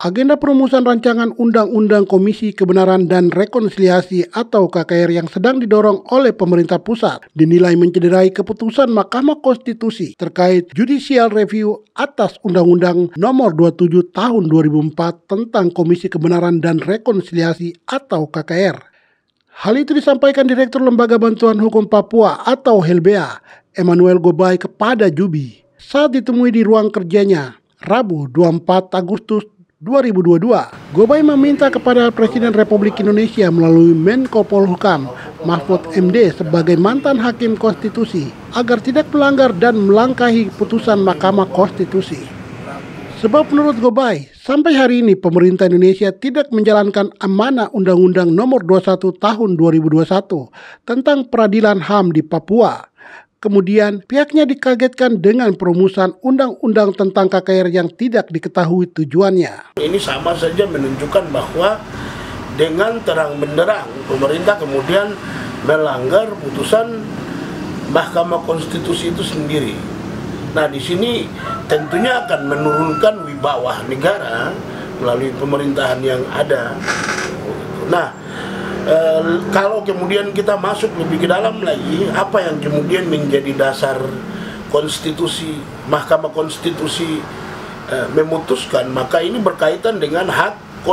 Agenda perumusan rancangan Undang-Undang Komisi Kebenaran dan Rekonsiliasi atau KKR yang sedang didorong oleh pemerintah pusat dinilai mencederai keputusan Mahkamah Konstitusi terkait judicial review atas Undang-Undang Nomor 27 Tahun 2004 tentang Komisi Kebenaran dan Rekonsiliasi atau KKR. Hal itu disampaikan Direktur Lembaga Bantuan Hukum Papua atau HLBA, Emmanuel Gobay kepada Jubi saat ditemui di ruang kerjanya Rabu 24 Agustus 2022. Gobay meminta kepada Presiden Republik Indonesia melalui Menko Polhukam Mahfud MD sebagai mantan hakim konstitusi agar tidak melanggar dan melangkahi putusan Mahkamah Konstitusi. Sebab menurut Gobay, sampai hari ini pemerintah Indonesia tidak menjalankan amanah Undang-Undang Nomor 21 Tahun 2021 tentang peradilan HAM di Papua. Kemudian pihaknya dikagetkan dengan perumusan undang-undang tentang KKR yang tidak diketahui tujuannya. Ini sama saja menunjukkan bahwa dengan terang benderang pemerintah kemudian melanggar putusan Mahkamah Konstitusi itu sendiri. Nah, di sini tentunya akan menurunkan wibawa negara melalui pemerintahan yang ada. Nah, kalau kemudian kita masuk lebih ke dalam lagi, apa yang kemudian menjadi dasar konstitusi, Mahkamah Konstitusi memutuskan, maka ini berkaitan dengan hak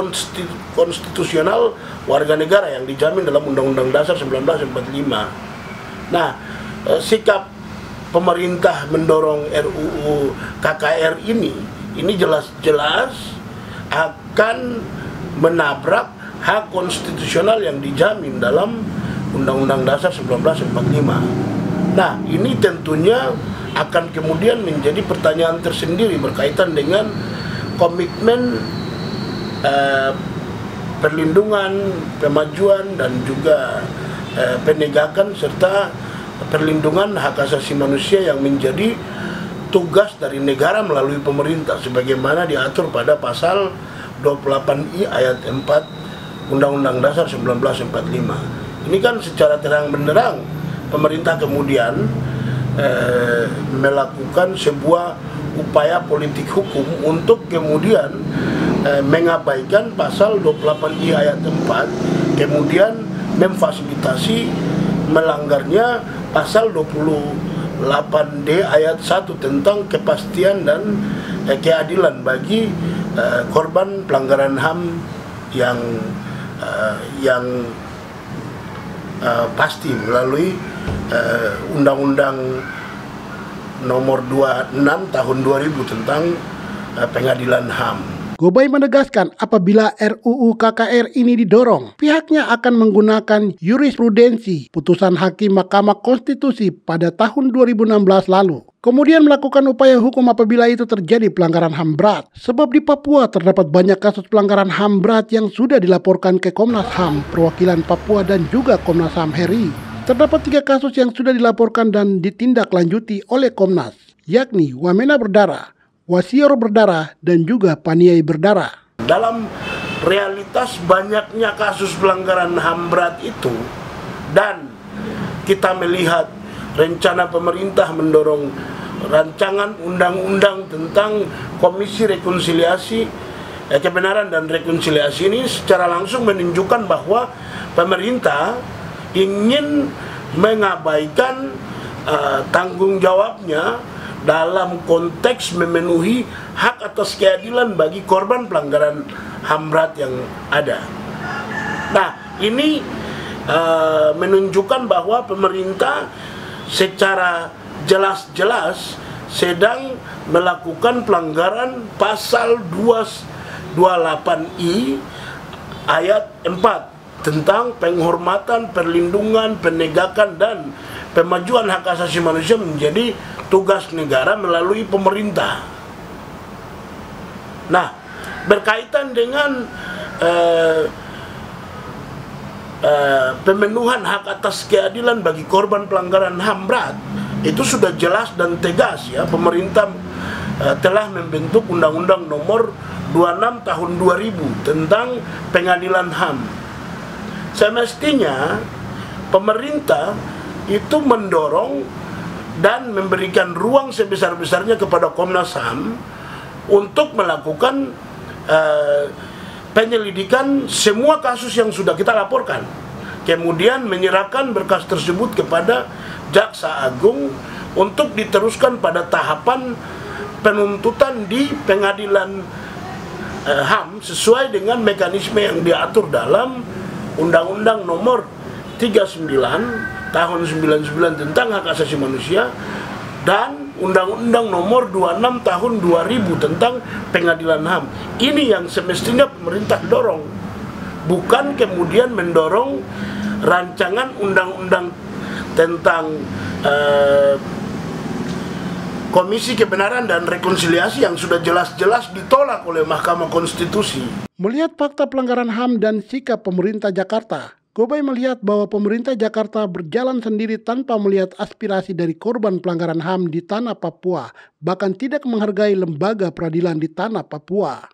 konstitusional warga negara yang dijamin dalam Undang-Undang Dasar 1945. Nah, sikap pemerintah mendorong RUU KKR ini jelas-jelas akan menabrak hak konstitusional yang dijamin dalam Undang-Undang Dasar 1945. Nah, ini tentunya akan kemudian menjadi pertanyaan tersendiri berkaitan dengan komitmen perlindungan, pemajuan, dan juga penegakan serta perlindungan hak asasi manusia yang menjadi tugas dari negara melalui pemerintah sebagaimana diatur pada pasal 28I ayat 4 Undang-Undang Dasar 1945. Ini kan secara terang benderang pemerintah kemudian melakukan sebuah upaya politik hukum untuk kemudian mengabaikan pasal 28I ayat 4, kemudian memfasilitasi melanggarnya pasal 28D ayat 1 tentang kepastian dan keadilan bagi korban pelanggaran HAM yang pasti melalui Undang-Undang Nomor 26 Tahun 2000 tentang pengadilan HAM. Gobay menegaskan apabila RUU KKR ini didorong, pihaknya akan menggunakan jurisprudensi putusan Hakim Mahkamah Konstitusi pada tahun 2016 lalu. Kemudian melakukan upaya hukum apabila itu terjadi pelanggaran HAM berat. Sebab di Papua terdapat banyak kasus pelanggaran HAM berat yang sudah dilaporkan ke Komnas HAM, Perwakilan Papua dan juga Komnas HAM RI. Terdapat 3 kasus yang sudah dilaporkan dan ditindaklanjuti oleh Komnas, yakni Wamena berdarah, Wasior berdarah, dan juga Paniai berdarah. Dalam realitas banyaknya kasus pelanggaran HAM berat itu, dan kita melihat rencana pemerintah mendorong rancangan undang-undang tentang Komisi Rekonsiliasi Kebenaran dan Rekonsiliasi ini secara langsung menunjukkan bahwa pemerintah ingin mengabaikan tanggung jawabnya dalam konteks memenuhi hak atas keadilan bagi korban pelanggaran HAM berat yang ada. Nah, ini menunjukkan bahwa pemerintah secara jelas-jelas sedang melakukan pelanggaran pasal 228I ayat 4 tentang penghormatan, perlindungan, penegakan, dan pemajuan hak asasi manusia menjadi tugas negara melalui pemerintah. Nah, berkaitan dengan pemenuhan hak atas keadilan bagi korban pelanggaran HAM berat, itu sudah jelas dan tegas ya. Pemerintah telah membentuk Undang-Undang Nomor 26 Tahun 2000 tentang pengadilan HAM. Semestinya pemerintah itu mendorong dan memberikan ruang sebesar-besarnya kepada Komnas HAM untuk melakukan penyelidikan semua kasus yang sudah kita laporkan, kemudian menyerahkan berkas tersebut kepada Jaksa Agung untuk diteruskan pada tahapan penuntutan di pengadilan HAM sesuai dengan mekanisme yang diatur dalam Undang-Undang Nomor 39 Tahun 99 tentang Hak Asasi Manusia dan Undang-Undang Nomor 26 Tahun 2000 tentang Pengadilan HAM. Ini yang semestinya pemerintah dorong, bukan kemudian mendorong rancangan undang-undang tentang Komisi Kebenaran dan Rekonsiliasi yang sudah jelas-jelas ditolak oleh Mahkamah Konstitusi. Melihat fakta pelanggaran HAM dan sikap pemerintah Jakarta, Gobay melihat bahwa pemerintah Jakarta berjalan sendiri tanpa melihat aspirasi dari korban pelanggaran HAM di tanah Papua, bahkan tidak menghargai lembaga peradilan di tanah Papua.